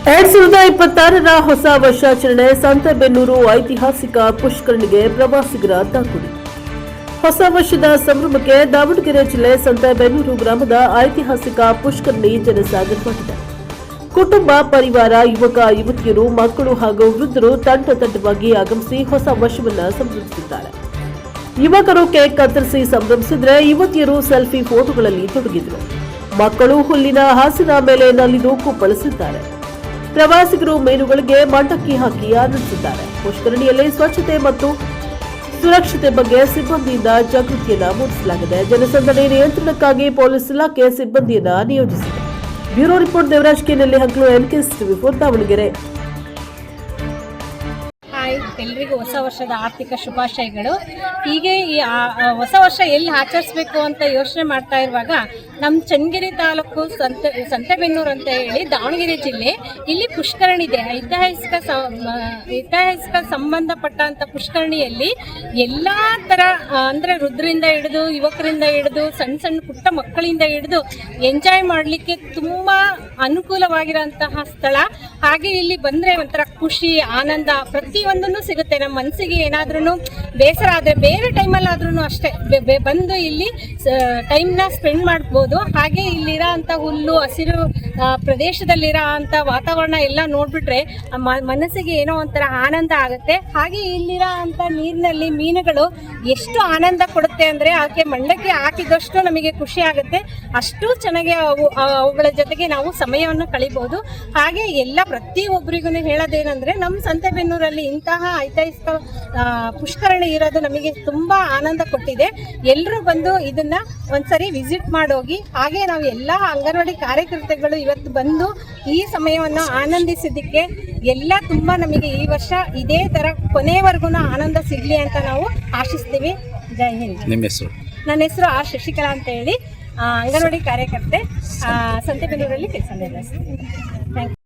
2026ರ ಹೊಸ ವರ್ಷಾಚರಣೆ ಸಂತೆಬೆನ್ನೂರು ಐತಿಹಾಸಿಕ ಪುಷ್ಕರಣಿಗೆ ಪ್ರವಾಸಿಗರ ದಾಖುಡಿ. ಹೊಸ ವರ್ಷದ ಸಂಭ್ರಮಕ್ಕೆ ದಾವಣಗೆರೆ ಜಿಲ್ಲೆ ಸಂತೆಬೆನ್ನೂರು ಗ್ರಾಮದ ಐತಿಹಾಸಿಕ ಪುಷ್ಕರಣಿ ಜನಸಾಗರವಾಗಿದೆ. ಕುಟುಂಬ, ಪರಿವಾರ, ಯುವಕ, ಯುವತಿಯರು, ಮಕ್ಕಳು ಹಾಗೂ ವೃದ್ಧರು ತಂಡವಾಗಿ ಆಗಮಿಸಿ ಹೊಸ ವರ್ಷವನ್ನು ಸಂಭ್ರಮಿಸಿದ್ದಾರೆ. ಯುವಕರು ಕೇಕ್ ಕತ್ತರಿಸಿ ಸಂಭ್ರಮಿಸಿದರೆ, ಯುವತಿಯರು ಸೆಲ್ಫಿ ಫೋಟೋಗಳಲ್ಲಿ ತೊಡಗಿದರು. ಮಕ್ಕಳು ಹುಲ್ಲಿನ ಹಾಸಿನ ಮೇಲೆ ನಲಿದು ಕುಪ್ಪಳಿಸಿದ್ದಾರೆ. ಪ್ರವಾಸಿಗರು ಮೀನುಗಳಿಗೆ ಮಂಡಕ್ಕಿ ಹಾಕಿ ಆನಂದಿಸಿದ್ದಾರೆ. ಪುಷ್ಕರಣಿಯಲ್ಲಿ ಸ್ವಚ್ಛತೆ ಮತ್ತು ಸುರಕ್ಷತೆ ಬಗ್ಗೆ ಸಿಬ್ಬಂದಿಯಿಂದ ಜಾಗೃತಿಯನ್ನ ಮೂಡಿಸಲಾಗಿದೆ. ಜನಸಂದಣಿ ನಿಯಂತ್ರಣಕ್ಕಾಗಿ ಪೊಲೀಸ್ ಇಲಾಖೆ ಸಿಬ್ಬಂದಿಯನ್ನ ನಿಯೋಜಿಸಿದೆ. Bureau report Devaraj K. Hanklu, NKS TV4 Davanagere. ಎಲ್ಲರಿಗೂ ಹೊಸ ವರ್ಷದ ಆರ್ಥಿಕ ಶುಭಾಶಯಗಳು. ಹೀಗೆ ಈ ಹೊಸ ವರ್ಷ ಎಲ್ಲಿ ಆಚರಿಸಬೇಕು ಅಂತ ಯೋಚನೆ ಮಾಡ್ತಾ ಇರುವಾಗ ನಮ್ಮ ಚನ್ನಗಿರಿ ತಾಲೂಕು ಸಂತೆಬೆನ್ನೂರು ಅಂತ ಹೇಳಿ ದಾವಣಗೆರೆ ಜಿಲ್ಲೆ, ಇಲ್ಲಿ ಪುಷ್ಕರಣಿ ಇದೆ. ಐತಿಹಾಸಿಕ ಸಂಬಂಧಪಟ್ಟಂಥ ಪುಷ್ಕರಣಿಯಲ್ಲಿ ಎಲ್ಲ ಥರ ಅಂದರೆ ವೃದ್ಧರಿಂದ ಹಿಡಿದು ಯುವಕರಿಂದ ಹಿಡಿದು ಸಣ್ಣ ಪುಟ್ಟ ಮಕ್ಕಳಿಂದ ಹಿಡಿದು ಎಂಜಾಯ್ ಮಾಡಲಿಕ್ಕೆ ತುಂಬ ಅನುಕೂಲವಾಗಿರೋಂತಹ ಸ್ಥಳ. ಹಾಗೆ ಇಲ್ಲಿ ಬಂದರೆ ಒಂಥರ ಖುಷಿ, ಆನಂದ ಪ್ರತಿಯೊಂದನ್ನು ಸಿಗುತ್ತೆ. ನಮ್ಮ ಮನಸ್ಸಿಗೆ ಏನಾದ್ರೂ ಬೇಸರ ಆದರೆ ಬೇರೆ ಟೈಮಲ್ಲಾದ್ರೂ ಅಷ್ಟೇ ಬಂದು ಇಲ್ಲಿ ಟೈಮ್ನ ಸ್ಪೆಂಡ್ ಮಾಡ್ಬೋದು. ಹಾಗೆ ಇಲ್ಲಿರೋ ಅಂಥ ಹುಲ್ಲು, ಹಸಿರು ಪ್ರದೇಶದಲ್ಲಿರೋ ಅಂಥ ವಾತಾವರಣ ಎಲ್ಲ ನೋಡ್ಬಿಟ್ರೆ ಮನಸ್ಸಿಗೆ ಏನೋ ಒಂಥರ ಆನಂದ ಆಗುತ್ತೆ. ಹಾಗೆ ಇಲ್ಲಿರೋ ಅಂಥ ನೀರಿನಲ್ಲಿ ಮೀನುಗಳು ಎಷ್ಟು ಆನಂದ ಕೊಡುತ್ತೆ ಅಂದರೆ ಆಕೆ ಮಂಡಕ್ಕಿ ಹಾಕಿದಷ್ಟು ನಮಗೆ ಖುಷಿ ಆಗುತ್ತೆ. ಅಷ್ಟು ಚೆನ್ನಾಗಿ ಅವುಗಳ ಜೊತೆಗೆ ನಾವು ಸಮಯವನ್ನು ಕಳಿಬೋದು. ಹಾಗೆ ಎಲ್ಲ ಪ್ರತಿಯೊಬ್ಬರಿಗೂ ಹೇಳೋದೇನೆಂದರೆ ನಮ್ಮ ಸಂತೆಬೆನ್ನೂರಲ್ಲಿ ಇಂತಹ ಐತಿಹಾಸಿಕ ಪುಷ್ಕರಣಿ ಇರೋದು ನಮಗೆ ತುಂಬ ಆನಂದ ಕೊಟ್ಟಿದೆ. ಎಲ್ಲರೂ ಬಂದು ಇದನ್ನು ಒಂದ್ಸರಿ ವಿಸಿಟ್ ಮಾಡೋಗಿ. ಹಾಗೆ ನಾವು ಎಲ್ಲ ಅಂಗನವಾಡಿ ಕಾರ್ಯಕರ್ತೆಗಳು ಇವತ್ತು ಬಂದು ಈ ಸಮಯವನ್ನು ಆನಂದಿಸಿದ್ದಕ್ಕೆ ಎಲ್ಲ ತುಂಬ ನಮಗೆ ಈ ವರ್ಷ ಇದೇ ಥರ ಕೊನೆಯವರೆಗೂ ಆನಂದ ಸಿಗಲಿ ಅಂತ ನಾವು ಆಶಿಸ್ತೀವಿ. ಜೈ ಹಿಂದ್. ನಿಮ್ಮ ಹೆಸರು? ನನ್ನ ಹೆಸರು ಶಶಿಕಲಾ ಅಂತ ಹೇಳಿ, ಅಂಗನವಾಡಿ ಕಾರ್ಯಕರ್ತೆ, ಸಂತೆಬೆನ್ನೂರಲ್ಲಿ ಕೆಲಸ ನಿರ್ವಹಿಸ್ತೀನಿ. Thank you.